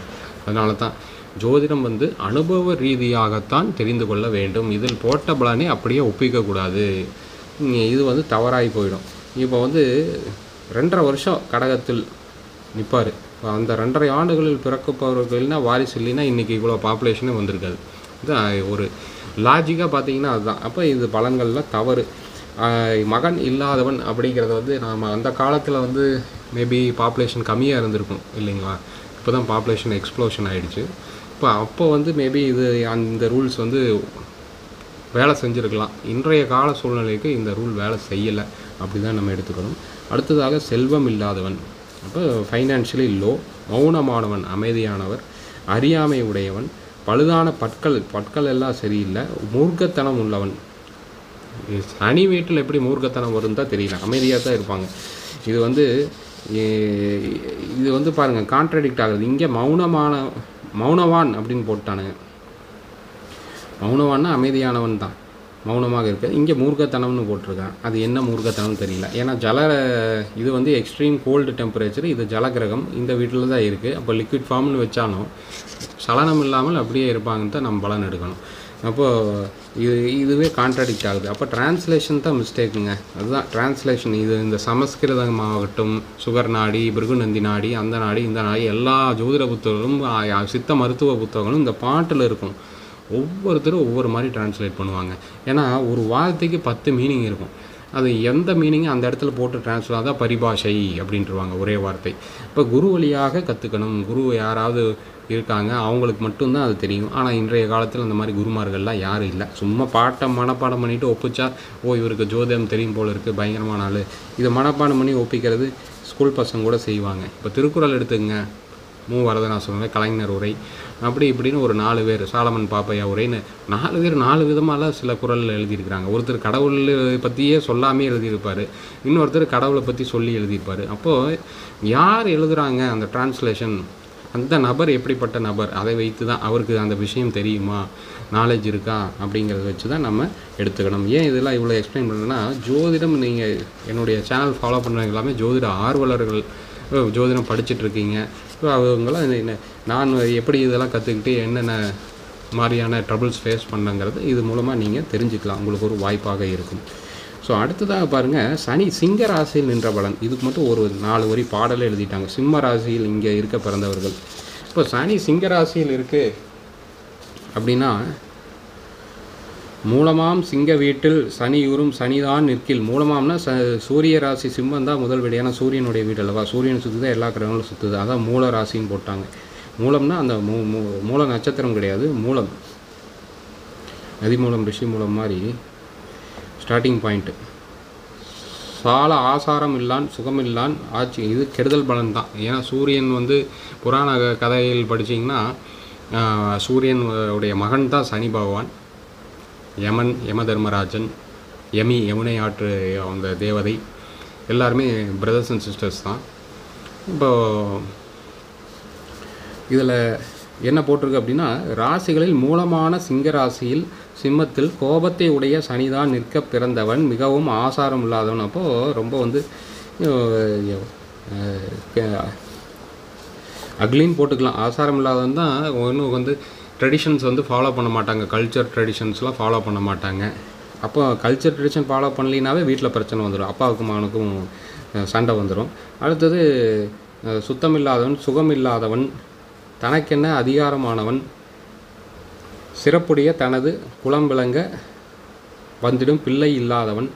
S1: அதனால தான் ஜோதிடம் வந்து அனுபவ ரீதியாகத்தான் தெரிந்து கொள்ள வேண்டும். இதில் போட்ட பலனை அப்படியே ஒப்பிக்கக்கூடாது. இது வந்து தவறாகி போயிடும். இப்போ வந்து 2.5 வருஷம் கடகத்தில் நிற்பார். இப்போ அந்த 2.5 ஆண்டுகளில் பிறக்கப்பவர்கள்னா வாரிசு இல்லைன்னா இன்றைக்கி இவ்வளோ பாப்புலேஷனே வந்திருக்காது. இதுதான் ஒரு லாஜிக்காக பார்த்தீங்கன்னா அதுதான். அப்போ இது பலன்கள்லாம் தவறு. மகன் இல்லாதவன் அப்படிங்கிறத வந்து நாம் அந்த காலத்தில் வந்து மேபி பாப்புலேஷன் கம்மியாக இருந்திருக்கும் இல்லைங்களா. இப்போ தான் பாப்புலேஷன் எக்ஸ்ப்ளோஷன் ஆகிடுச்சு. அப்போ வந்து மேபி இது அந்த ரூல்ஸ் வந்து வேலை செஞ்சுருக்கலாம். இன்றைய கால சூழ்நிலைக்கு இந்த ரூல் வேலை செய்யலை, அப்படி தான் நம்ம எடுத்துக்கணும். அடுத்ததாக செல்வம் இல்லாதவன், அப்போ ஃபைனான்ஷியலி லோ, மௌனமானவன், அமைதியானவர், அறியாமை உடையவன், பழுதான பற்கள் எல்லாம் சரியில்லை, மூர்க்கத்தனம் உள்ளவன். சனி வீட்டில் எப்படி மூர்க்கத்தனம் வரும் தான் தெரியல, அமைதியாக தான் இருப்பாங்க. இது வந்து பாருங்கள் கான்ட்ராடிக்ட் ஆகுது. இங்கே மௌனவான் அப்படின்னு போட்டானுங்க. மௌனவான்னா அமைதியானவன் தான், மௌனமாக இருக்குது. இங்கே மூர்க்கத்தனம்னு போட்டிருக்கான். அது என்ன மூர்க்கத்தனம்னு தெரியல. ஏன்னா இது வந்து எக்ஸ்ட்ரீம் கோல்டு டெம்பரேச்சர், இது ஜலகிரகம் இந்த வீட்டில் தான் இருக்குது. அப்போ லிக்விட் ஃபார்ம்னு வச்சாலும் சலனம் இல்லாமல் அப்படியே இருப்பாங்கன்னு தான் நம்ம பலன் எடுக்கணும். அப்போது இதுவே கான்ட்ராடிக்ட் ஆகுது. அப்போ டிரான்ஸ்லேஷன் தான் மிஸ்டேக்குங்க. அதுதான் டிரான்ஸ்லேஷன். இந்த சமஸ்கிருதமாகட்டும், சுகர் நாடி, பிருகுநந்தி நாடி, அந்த நாடி இந்த நாடி எல்லா ஜோதிட புத்தகங்களும் சித்த மருத்துவ புத்தகங்களும் இந்த பாட்டில் இருக்கும். ஒவ்வொருத்தரும் ஒவ்வொரு மாதிரி டிரான்ஸ்லேட் பண்ணுவாங்க. ஏன்னா ஒரு வார்த்தைக்கு 10 மீனிங் இருக்கும். அது எந்த மீனிங் அந்த இடத்துல போட்டு டிரான்ஸ்ஃபர் ஆகாத பரிபாஷை அப்படின்ட்டுருவாங்க ஒரே வார்த்தை. இப்போ குரு வழியாக கற்றுக்கணும். குரு யாராவது இருக்காங்க, அவங்களுக்கு மட்டும்தான் அது தெரியும். ஆனால் இன்றைய காலத்தில் அந்த மாதிரி குருமார்கள்லாம் யாரும் இல்லை. சும்மா மனப்பாடம் பண்ணிவிட்டு ஒப்பிச்சா, ஓ இவருக்கு ஜோதிடம் தெரியும் போல் இருக்குது, பயங்கரமான ஆள், இதை மனப்பாடம் பண்ணி ஒப்பிக்கிறது ஸ்கூல் பசங்க கூட செய்வாங்க. இப்போ திருக்குறள் எடுத்துக்கங்க, வரதராசன் கலைஞர் உரை, அப்படி இப்படின்னு ஒரு 4 பேர், சாலமன் பாப்பையா உரைன்னு 4 பேர் 4 விதமாலாம் சில குறளில் எழுதியிருக்கிறாங்க. ஒருத்தர் கடவுள் பற்றியே சொல்லாமே எழுதியிருப்பார், இன்னொருத்தர் கடவுளை பற்றி சொல்லி எழுதியிருப்பார். அப்போது யார் எழுதுகிறாங்க அந்த டிரான்ஸ்லேஷன், அந்த நபர் எப்படிப்பட்ட நபர், அதை வைத்து தான் அவருக்கு அந்த விஷயம் தெரியுமா, நாலேஜ் இருக்கா அப்படிங்கிறத வச்சு தான் நம்ம எடுத்துக்கணும். ஏன் இதெல்லாம் இவ்வளோ எக்ஸ்பிளைன் பண்ணுறேன்னா, ஜோதிடம் நீங்கள் என்னுடைய சேனல் ஃபாலோ பண்ணுறவங்க எல்லாமே ஜோதிட ஆர்வலர்கள், ஜோதிடம் படிச்சுட்ருக்கீங்க. ஸோ அவங்களாம் நான் எப்படி இதெல்லாம் கற்றுக்கிட்டு என்னென்ன மாதிரியான ட்ரபிள்ஸ் ஃபேஸ் பண்ணங்கிறது இது மூலமாக நீங்கள் தெரிஞ்சுக்கலாம், உங்களுக்கு ஒரு வாய்ப்பாக இருக்கும். ஸோ அடுத்ததாக பாருங்கள், சனி சிங்க ராசியில் நின்ற பலன். இதுக்கு மட்டும் ஒரு 4 வரி பாடலே எழுதிட்டாங்க. சிம்ம ராசியில் இங்கே இருக்க பிறந்தவர்கள். இப்போ சனி சிங்க ராசியில் இருக்குது அப்படின்னா, மூலமாம் சிங்க வீட்டில் சனியூரும் சனிதான் நிற்கில். மூலமாம்னா சூரிய ராசி சிம்மம் தான் முதல் வீடு. ஏன்னா சூரியனுடைய வீடு அல்லவா, சூரியன் சுற்றுதான் எல்லா கிரகங்களும் சுற்றுது, அதான் மூல ராசின்னு போட்டாங்க. மூலம்னா அந்த மூல நட்சத்திரம் கிடையாது, மூலம், நதி மூலம் ரிஷி மூலம் மாதிரி ஸ்டார்டிங் பாயிண்ட்டு. சால ஆசாரம் இல்லான் சுகமில்லான் ஆட்சி, இது கெடுதல் பலன் தான். ஏன்னா சூரியன் புராண கதையில் படிச்சிங்கன்னா சூரியன் உடைய மகன் தான் சனி பகவான். யமன், யம தர்மராஜன், யமுனை ஆற்று அந்த தேவதை, எல்லாருமே பிரதர்ஸ் அண்ட் சிஸ்டர்ஸ் தான். இப்போது இதில் என்ன போட்டிருக்கு அப்படின்னா, ராசிகளில் மூலமான சிங்க ராசியில் சிம்மத்தில் கோபத்தை உடைய சனிதான் நிற்க பிறந்தவன், மிகவும் ஆசாரம் இல்லாதவன். அப்போது ரொம்ப அக்லின்னு போட்டுக்கலாம். ஆசாரம் இல்லாதவன் தான். ஒன்றும் ட்ரெடிஷன்ஸ் ஃபாலோ பண்ண மாட்டாங்க, கல்ச்சர் ட்ரெடிஷன்ஸ்லாம் ஃபாலோ பண்ண மாட்டாங்க. அப்போ கல்ச்சர் ட்ரெடிஷன் ஃபாலோ பண்ணலினாவே வீட்டில் பிரச்சனை வந்துடும், அப்பாவுக்கும் மகனுக்கும் சண்டை வந்துடும். அடுத்தது சுத்தமில்லாதவன், சுகமில்லாதவன், தனக்கென்ன அதிகாரமானவன், சிறப்புடைய தனது குலம் விளங்க வந்திடும் பிள்ளை இல்லாதவன்,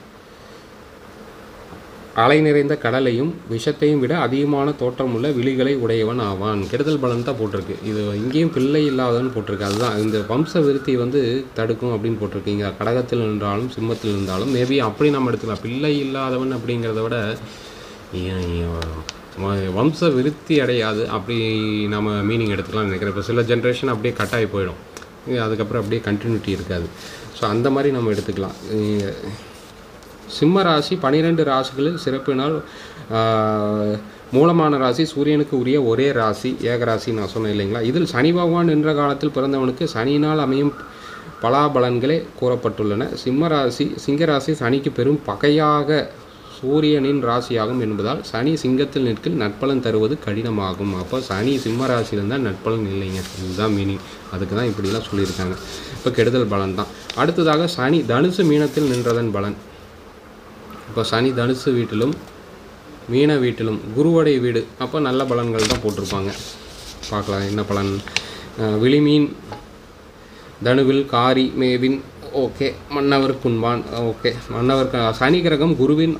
S1: அலை நிறைந்த கடலையும் விஷத்தையும் விட அதிகமான தோற்றமுள்ள விழிகளை உடையவன் ஆவான். கெடுதல் பலன் தான் போட்டிருக்கு. இது இங்கேயும் பிள்ளை இல்லாதவன் போட்டிருக்கு. அதுதான் இந்த வம்ச விருத்தி தடுக்கும் அப்படின்னு போட்டிருக்கீங்க. கடகத்தில் இருந்தாலும் சிம்மத்தில் இருந்தாலும் மேபி அப்படி நம்ம எடுத்துக்கலாம். பிள்ளை இல்லாதவன் அப்படிங்கிறத விட வம்ச விருத்தி அடையாது அப்படி நம்ம மீனிங் எடுத்துக்கலாம்னு நினைக்கிறேன். இப்போ சில ஜென்ரேஷன் அப்படியே கட்டாகி போயிடும், அதுக்கப்புறம் அப்படியே கண்டினியூட்டி இருக்காது. ஸோ அந்த மாதிரி நம்ம எடுத்துக்கலாம். சிம்ம ராசி 12 ராசிகளில் சிறப்பினால் மூலமான ராசி சூரியனுக்கு உரிய ஒரே ராசி, ஏகராசி நான் சொன்னேன் இல்லைங்களா. இதில் சனி பகவான் என்ற காலத்தில் பிறந்தவனுக்கு சனியினால் அமையும் பலாபலன்களே கூறப்பட்டுள்ளன. சிங்கராசி சனிக்கு பெரும் பகையாக சூரியனின் ராசியாகும் என்பதால் சனி சிங்கத்தில் நிற்கில் நட்பலன் தருவது கடினமாகும். அப்போ சனி சிம்ம ராசியில்தான் நட்பலன் இல்லைங்க, இதுதான் மீனிங். அதுக்கு தான் இப்படிலாம் சொல்லியிருக்காங்க. இப்போ கெடுதல் பலன் தான். அடுத்ததாக சனி தனுசு மீனத்தில் நின்றதன் பலன். இப்போ சனி தனுசு வீட்டிலும் மீன வீட்டிலும் குருவுடைய வீடு, அப்போ நல்ல பலன்கள் தான் போட்டிருப்பாங்க. பார்க்கலாம் என்ன பலன். விழிமீன் தனுவில் காரி மேவின், ஓகே. மன்னவர் குன்பான், ஓகே. மன்னவர் சனி கிரகம் குருவின்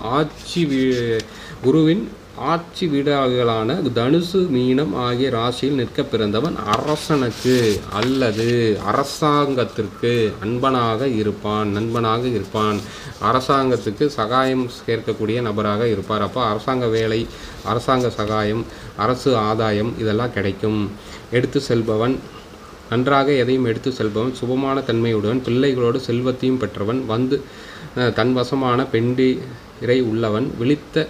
S1: ஆட்சி வீடுகளான தனுசு மீனம் ஆகிய ராசியில் நிற்க பிறந்தவன் அரசனுக்கு அல்லது அரசாங்கத்திற்கு நண்பனாக இருப்பான். அரசாங்கத்துக்கு சகாயம் சேர்க்கக்கூடிய நபராக இருப்பார். அப்போ அரசாங்க வேலை, அரசாங்க சகாயம், அரசு ஆதாயம் இதெல்லாம் கிடைக்கும். எடுத்து செல்பவன், நன்றாக எதையும் எடுத்து செல்பவன், சுபமான தன்மையுடன், பிள்ளைகளோடு செல்வத்தையும் பெற்றவன், தன் வசமான பெண்டிரை உள்ளவன், விழித்த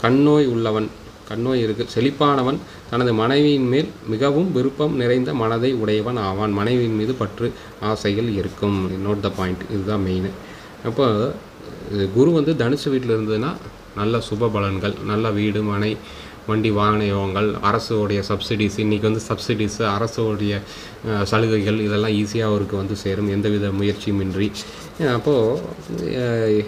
S1: கண்ணோய் உள்ளவன், கண்ணோய் இருக்கு, செழிப்பானவன், தனது மனைவியின் மேல் மிகவும் விருப்பம் நிறைந்த மனதை உடையவன் ஆவான். மனைவியின் மீது பற்று ஆசைகள் இருக்கும். நோட் த பாயிண்ட், இதுதான் மெயின். அப்போ குரு தனுசு வீட்டில் இருந்ததுன்னா நல்ல சுப பலன்கள், நல்ல வீடு, மனை, வண்டி, வாகன யோகங்கள், அரசுடைய சப்சிடிஸ், இன்றைக்கி சப்சிடிஸு, அரசுடைய சலுகைகள் இதெல்லாம் ஈஸியாக அவருக்கு சேரும் எந்தவித முயற்சியும் இன்றி. அப்போது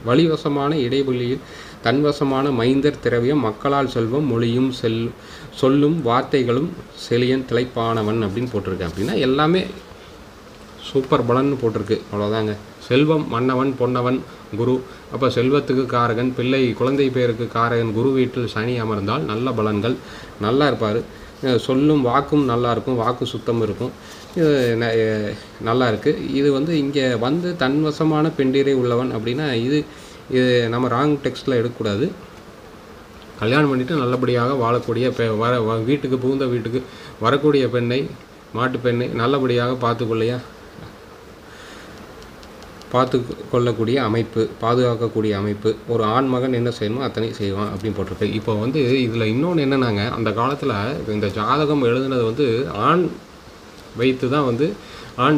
S1: வழிவசமான இடைவெளியில் தன்வசமான மைந்தர் திரவியம், மக்களால் செல்வம், மொழியும் சொல்லும் வார்த்தைகளும் செழியன் திளைப்பானவன் அப்படின்னு போட்டிருக்கேன். அப்படின்னா எல்லாமே சூப்பர் பலன்னு போட்டிருக்கு, அவ்வளோதாங்க. செல்வம், மன்னவன், பொன்னவன், குரு. அப்போ செல்வத்துக்கு காரகன், குழந்தை பேருக்கு காரகன் குரு வீட்டில் சனி அமர்ந்தால் நல்ல பலன்கள், நல்லா இருப்பார். சொல்லும் வாக்கும் நல்லாயிருக்கும், வாக்கு சுத்தம் இருக்கும். இது நல்லா இருக்குது. இது வந்து இங்கே வந்து தன்வசமான பெண்டிரை உள்ளவன் அப்படின்னா இது நம்ம ராங் டெக்ஸ்ட்டில் எடுக்கக்கூடாது. கல்யாணம் பண்ணிவிட்டு நல்லபடியாக வாழக்கூடிய வீட்டுக்கு புகுந்த வீட்டுக்கு வரக்கூடிய பெண்ணை, மாட்டு பெண்ணை நல்லபடியாக பார்த்து கொள்ளக்கூடிய அமைப்பு, பாதுகாக்கக்கூடிய அமைப்பு. ஒரு ஆண் மகன் என்ன செய்யணுமோ அத்தனை செய்வான் அப்படின்னு போட்டிருக்கு. இப்போ வந்து இதில் இன்னொன்று என்னன்னாங்க, அந்த காலத்தில் இந்த ஜாதகம் எழுதுனது வந்து ஆண்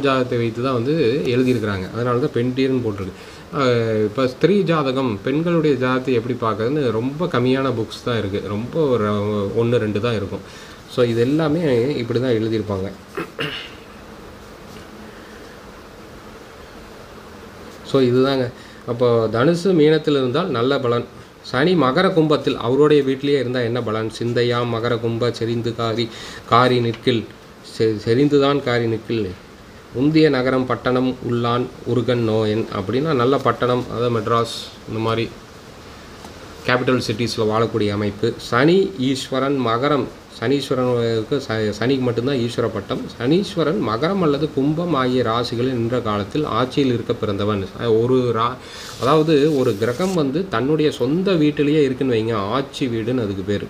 S1: ஜாதகத்தை வைத்து தான் வந்து எழுதியிருக்கிறாங்க. அதனால தான் பெண்டீர்னு போட்டிருக்கு. இப்போ ஸ்திரீ ஜாதகம், பெண்களுடைய ஜாதகத்தை எப்படி பார்க்குறதுன்னு ரொம்ப கம்மியான புக்ஸ் தான் இருக்குது. ரொம்ப ஒரு 1, 2 தான் இருக்கும். ஸோ இது எல்லாமே இப்படி தான் எழுதியிருப்பாங்க. ஸோ இதுதாங்க. அப்போ தனுசு மீனத்தில் இருந்தால் நல்ல பலன். சனி மகர கும்பத்தில் அவருடைய வீட்டிலேயே இருந்தால் என்ன பலன்? சிந்தையாம் மகர கும்ப செறிந்து காரி நிற்கில், செறிந்துதான் காரி நிற்கில், முந்திய நகரம் பட்டணம் உள்ளான் உருகன் நோயன் அப்படின்னா நல்ல பட்டணம், அதாவது மெட்ராஸ் இந்த மாதிரி கேபிட்டல் சிட்டிஸில் வாழக்கூடிய அமைப்பு. சனி ஈஸ்வரன் மகரம், சனீஸ்வரனுக்கு சனிக்கு மட்டும்தான் ஈஸ்வர பட்டம். சனீஸ்வரன் மகரம் அல்லது கும்பம் ஆகிய ராசிகளில் நின்ற காலத்தில் ஆட்சியில் இருக்க பிறந்தவன். அதாவது ஒரு கிரகம் வந்து தன்னுடைய சொந்த வீட்டிலேயே இருக்குன்னு வைங்க, ஆட்சி வீடுன்னு அதுக்கு பேர்.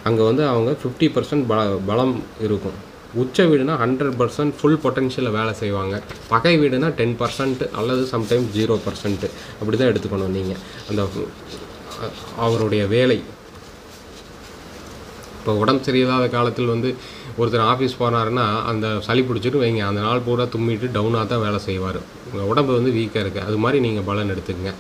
S1: அங்கே வந்து அவங்க 50% பலம் இருக்கும். உச்ச வீடுனா 100% ஃபுல் பொட்டென்ஷியலில் வேலை செய்வாங்க. பகை வீடுனா 10% அல்லது சம்டைம்ஸ் 0% அப்படி தான் எடுத்துக்கணும் நீங்கள் அந்த அவருடைய வேலை. இப்போ உடம்பு சரியில்லாத காலத்தில் வந்து ஒருத்தர் ஆஃபீஸ் போனாருன்னா அந்த சளி பிடிச்சிட்டு வைங்க, அந்த நாள் பூரா தும்மிட்டு டவுனாக தான் வேலை செய்வார். உங்கள் உடம்பு வந்து வீக்காக இருக்குது. அது மாதிரி நீங்கள் பலன் எடுத்துக்கங்க.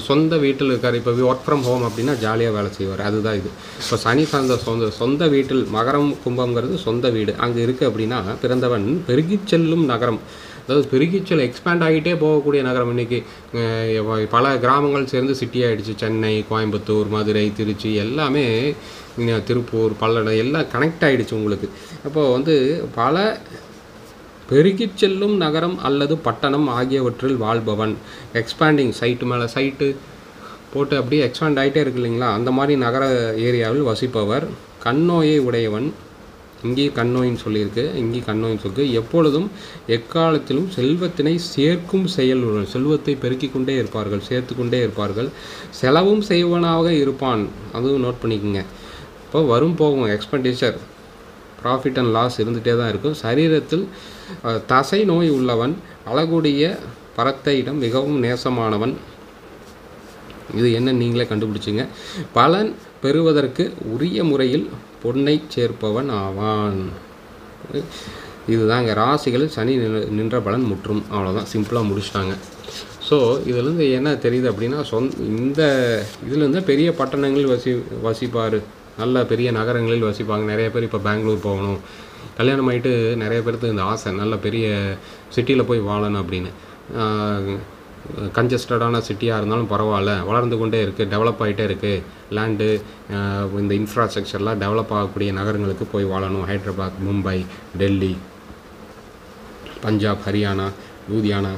S1: சொந்த வீட்டில் இருக்கார், இப்போ ஒர்க் ஃப்ரம் ஹோம் அப்படின்னா ஜாலியாக வேலை செய்வார். அதுதான் இது. இப்போ சனி சார்ந்த சொந்த வீட்டில், மகரம் கும்பங்கிறது சொந்த வீடு அங்கே இருக்குது அப்படின்னா பிறந்தவன் பெருகிச் செல்லும் நகரம், அதாவது பெருகிச்சல் எக்ஸ்பேண்ட் ஆகிட்டே போகக்கூடிய நகரம். இன்றைக்கி பல கிராமங்கள் சேர்ந்து சிட்டி ஆகிடுச்சு. சென்னை, கோயம்புத்தூர், மதுரை, திருச்சி எல்லாமே, திருப்பூர், பல்லடம் எல்லாம் கனெக்ட் ஆகிடுச்சு உங்களுக்கு. அப்போது வந்து பல பெருகிச் செல்லும் நகரம் அல்லது பட்டணம் ஆகியவற்றில் வாழ்பவன். எக்ஸ்பேண்டிங், சைட்டு மேலே சைட்டு போட்டு அப்படியே எக்ஸ்பேண்ட் ஆகிட்டே இருக்கு இல்லைங்களா, அந்த மாதிரி நகர ஏரியாவில் வசிப்பவர். கண்ணோயை உடையவன், இங்கேயும் கண்ணோயின்னு சொல்லியிருக்கு, இங்கேயும் கண்ணோயின்னு சொல்லியிருக்கு. எப்பொழுதும் எக்காலத்திலும் செல்வத்தினை சேர்க்கும் செயல், செல்வத்தை பெருக்கிக் கொண்டே இருப்பார்கள், சேர்த்து கொண்டே இருப்பார்கள். செலவும் செய்வனாக இருப்பான், அதுவும் நோட் பண்ணிக்கோங்க. இப்போ வரும் போகும் எக்ஸ்பெண்டிச்சர், ப்ராஃபிட் அண்ட் லாஸ் இருந்துகிட்டே தான் இருக்கும். சரீரத்தில் தசை நோய் உள்ளவன், அழகுடைய பரத்தையிடம் மிகவும் நேசமானவன். இது என்ன நீங்களே கண்டுபிடிச்சிங்க. பலன் பெறுவதற்கு உரிய முறையில் பொன்னை சேர்ப்பவன் ஆவான். இதுதாங்க ராசிகளில் சனி நின்ற பலன் முற்றும். அவ்வளோதான், சிம்பிளாக முடிச்சிட்டாங்க. ஸோ இதுலேருந்து என்ன தெரியுது அப்படின்னா, இந்த இதுலேருந்து பெரிய பட்டணங்களில் வசிப்பார், நல்ல பெரிய நகரங்களில் வசிப்பாங்க. நிறைய பேர் இப்போ பெங்களூர் போகணும், கல்யாணம் ஆகிட்டு நிறைய பேருக்கு இந்த ஆசை, நல்ல பெரிய சிட்டியில் போய் வாழணும் அப்படின்னு. கன்ஜஸ்டடான சிட்டியாக இருந்தாலும் பரவாயில்ல, வளர்ந்து கொண்டே இருக்குது, டெவலப் ஆகிட்டே இருக்குது, லேண்டு இந்த இன்ஃப்ராஸ்ட்ரக்சர்லாம் டெவலப் ஆகக்கூடிய நகரங்களுக்கு போய் வாழணும். ஹைதராபாத், மும்பை, டெல்லி, பஞ்சாப், ஹரியானா, லூதியானா,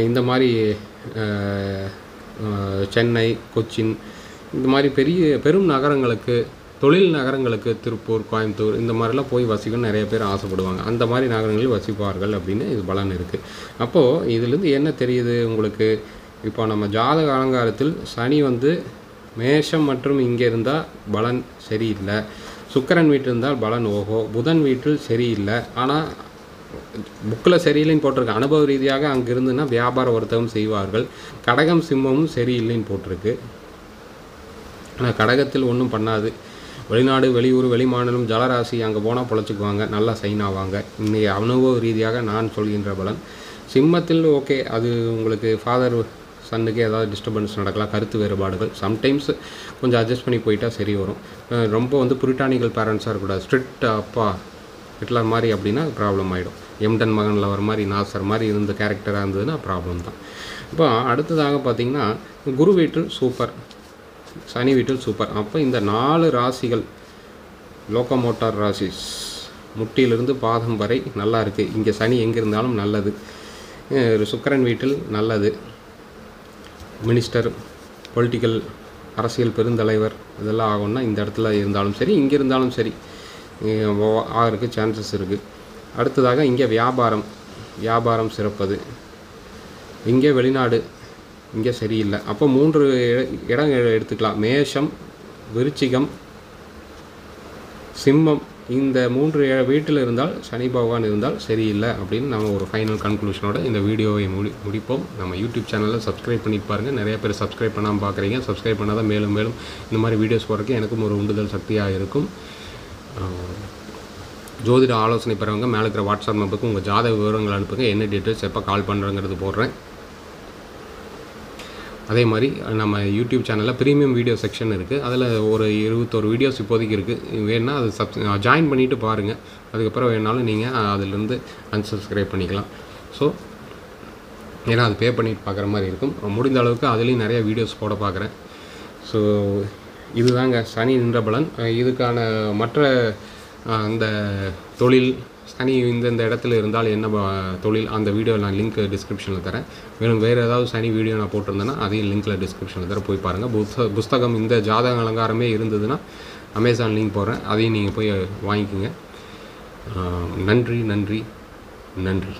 S1: இந்த மாதிரி சென்னை, கொச்சின், இந்த மாதிரி பெரும் நகரங்களுக்கு, தொழில் நகரங்களுக்கு, திருப்பூர், கோயம்புத்தூர் இந்த மாதிரிலாம் போய் வசிக்கணும்னு நிறைய பேர் ஆசைப்படுவாங்க. அந்த மாதிரி நகரங்களில் வசிப்பார்கள் அப்படின்னு இது பலன் இருக்குது. அப்போது இதுலேருந்து என்ன தெரியுது உங்களுக்கு? இப்போ நம்ம ஜாதக அலங்காரத்தில் சனி வந்து மேஷம் மற்றும் இங்கே இருந்தால் பலன் சரியில்லை, சுக்கிரன் வீட்டில் இருந்தால் பலன் ஓஹோ, புதன் வீட்டில் சரியில்லை, ஆனால் புக்கில் சரியில்லைன்னு போட்டிருக்கு. அனுபவ ரீதியாக அங்கே இருந்துன்னா வியாபார வர்த்தகம் செய்வார்கள். கடகம் சிம்மமும் சரியில்லைன்னு போட்டிருக்கு. ஆனால் கடகத்தில் ஒன்றும் பண்ணாது. வெளிநாடு, வெளியூர், வெளிமாநிலம், ஜலராசி அங்கே போனால் பொழைச்சிக்குவாங்க, நல்லா சைன் ஆவாங்க. இன்றைக்கி அனுபவ ரீதியாக நான் சொல்கின்ற பலன். சிம்மத்தில் ஓகே, அது உங்களுக்கு ஃபாதர் சன்னுக்கு ஏதாவது டிஸ்டர்பன்ஸ் நடக்கலாம், கருத்து வேறுபாடுகள், சம்டைம்ஸ் கொஞ்சம் அட்ஜஸ்ட் பண்ணி போயிட்டால் சரி வரும். ரொம்ப வந்து புரிட்டானிக்கல் பேரண்ட்ஸாக இருக்கக்கூடாது. ஸ்ட்ரிக்ட் அப்பா ஹிட்லர் மாதிரி அப்படின்னா ப்ராப்ளம் ஆகிடும். எம்டன் மகனில் வர மாதிரி, நாசர் மாதிரி இருந்த கேரக்டராக இருந்ததுன்னா ப்ராப்ளம் தான். இப்போ அடுத்ததாக பார்த்திங்கன்னா குரு வீட்டில் சூப்பர், சனி வீட்டில் சூப்பர். அப்போ இந்த 4 ராசிகள் லோக்கோமோட்டார் ராசிஸ், முட்டியிலிருந்து பாதம் வரை நல்லா இருக்குது. இங்கே சனி எங்கே இருந்தாலும் நல்லது. சுக்கிரன் வீட்டில் நல்லது, மினிஸ்டர், பொலிட்டிக்கல், அரசியல் பெருந்தலைவர் இதெல்லாம் ஆகும்னா இந்த இடத்துல இருந்தாலும் சரி, இங்கே இருந்தாலும் சரி. ஆகிறதுக்கு சான்சஸ் இருக்குது. அடுத்ததாக இங்கே வியாபாரம் சிறப்பது, இங்கே வெளிநாடு, இங்கே சரியில்லை. அப்போ 3 இடம் எடுத்துக்கலாம். மேஷம், விருச்சிகம், சிம்மம், இந்த 3 வீட்டில் இருந்தால் சனி பகவான் இருந்தால் சரியில்லை அப்படின்னு நம்ம ஒரு ஃபைனல் கன்க்ளூஷனோட இந்த வீடியோவை முடிப்போம். நம்ம யூடியூப் சேனலில் சப்ஸ்கிரைப் பண்ணி பாருங்கள். நிறைய பேர் சப்ஸ்கிரைப் பண்ணாமல் பார்க்குறீங்க. சப்ஸ்கிரைப் பண்ணால் தான் மேலும் மேலும் இந்த மாதிரி வீடியோஸ் போடுறதுக்கு எனக்கும் ஒரு உந்துதல் சக்தியாக இருக்கும். ஜோதிட ஆலோசனை பெறவங்க மேலே இருக்கிற வாட்ஸ்அப் நம்பருக்கு உங்கள் ஜாதக விவரங்கள் அனுப்புங்க. என்ன டீட்டெயில்ஸ் எப்போ கால் பண்ணுறங்கிறது போடுறேன். அதே மாதிரி நம்ம யூடியூப் சேனலில் ப்ரீமியம் வீடியோ செக்ஷன் இருக்குது. அதில் ஒரு 21 வீடியோஸ் இப்போதைக்கு இருக்குது. வேணுன்னா அது ஜாயின் பண்ணிவிட்டு பாருங்கள். அதுக்கப்புறம் வேணாலும் நீங்கள் அதிலேருந்து அன்சப்ஸ்கிரைப் பண்ணிக்கலாம். ஸோ ஏன்னா அது பே பண்ணிட்டு பார்க்குற மாதிரி இருக்கும். முடிந்த அளவுக்கு அதுலேயும் நிறைய வீடியோஸ் போட பார்க்குறேன். ஸோ இதுதாங்க சனி நின்ற பலன். இதுக்கான மற்ற அந்த தொழில் சனி இந்த இடத்துல இருந்தால் என்ன தொழில், அந்த வீடியோ நான் லிங்க் டிஸ்கிரிப்ஷனில் தரேன். மேலும் வேறு ஏதாவது சனி வீடியோ நான் போட்டிருந்தேன்னா அதையும் லிங்க்கில் டிஸ்கிரிப்ஷனில் தரேன், போய் பாருங்கள். புஸ்தகம் இந்த ஜாதக அலங்காரமே இருந்ததுன்னா அமேசான் லிங்க் போடுறேன், அதையும் நீங்கள் போய் வாங்கிக்கோங்க. நன்றி.